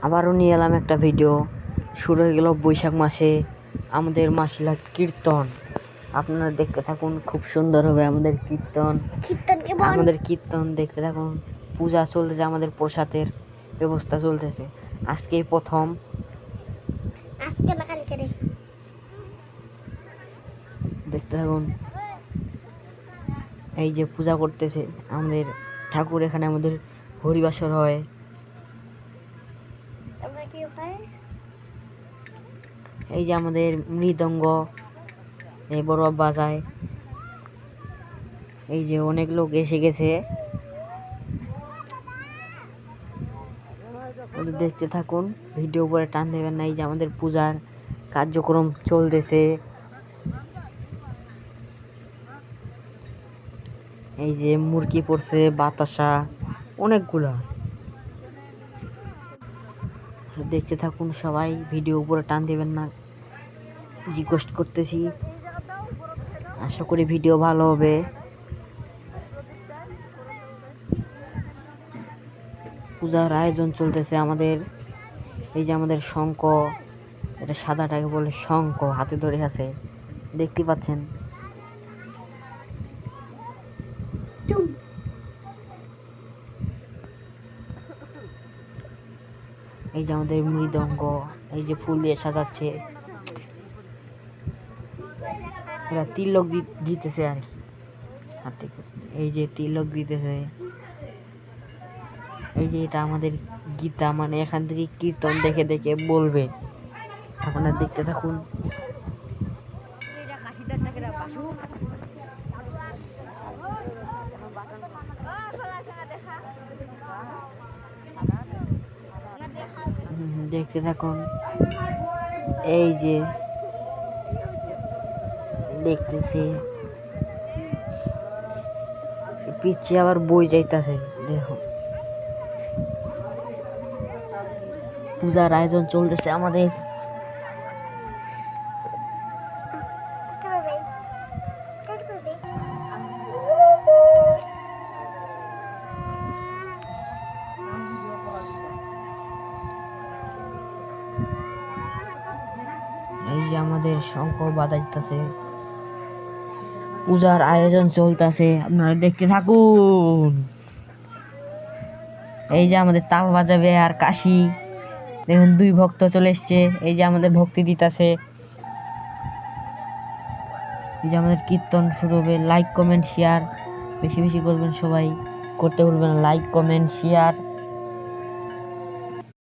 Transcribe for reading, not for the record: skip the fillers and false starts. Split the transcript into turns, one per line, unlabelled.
আবারও নিয়ে এলাম একটা ভিডিও। শুরু হয়ে গেল বৈশাখ মাসে আমাদের মাসিলা কীর্তন। আপনারা দেখতে থাকুন, খুব সুন্দর হবে আমাদের কীর্তন। আমাদের কীর্তন দেখতে থাকুন। পূজা চলতেছে, আমাদের প্রসাদের ব্যবস্থা চলতেছে। আজকে প্রথম, দেখতে থাকুন। এই যে পূজা করতেছে আমাদের ঠাকুর, এখানে আমাদের হরিবাসর হয়। এই যে আমাদের মৃদঙ্গ এই বড় বাজায়। এই যে অনেক লোক এসে গেছে, দেখতে থাকুন। ভিডিও করে টান দেবেন না। এই যে আমাদের পূজার কার্যক্রম চলতেছে। এই যে মুরগি পড়ছে, বাতাসা অনেকগুলা। দেখতে থাকুন সবাই, ভিডিও উপরে টান দেবেন না, রিকোয়েস্ট করতেছি। আশা করি ভিডিও ভালো হবে। পূজার আয়োজন চলতেছে আমাদের। এই যে আমাদের শঙ্খ, এটা সাদাটাকে বলে শঙ্খ, হাতে ধরে আছে, দেখতে পাচ্ছেন। এই যে আমাদের মৃদঙ্গ, এই যে ফুল দিয়ে সাজাচ্ছে, এরা তিলক দিতেছে আর কি হাতে। এই যে তিলক দিতেছে। এই যে এটা আমাদের গীতা, মানে এখান থেকে কীর্তন দেখে দেখে বলবে। আপনারা দেখতে থাকুন। দেখতে থাকুন। এই যে দেখতেছি পিছিয়ে আবার বই যাইতাছে। দেখো, পূজার আয়োজন চলতেছে আমাদের। এই যে আমাদের শঙ্খ বাজাইতেছে, পূজার আয়োজন চলতেছে, আপনারা দেখতে থাকুন। এই যে আমাদের তাল বাজাবে আর কাশি, দেখুন দুই ভক্ত চলে এসছে। এই যে আমাদের ভক্তি দিতেছে। এই যে আমাদের কীর্তন শুরু হবে। লাইক কমেন্ট শেয়ার বেশি বেশি করবেন, সবাই করতে ভুলবেন লাইক কমেন্ট শেয়ার।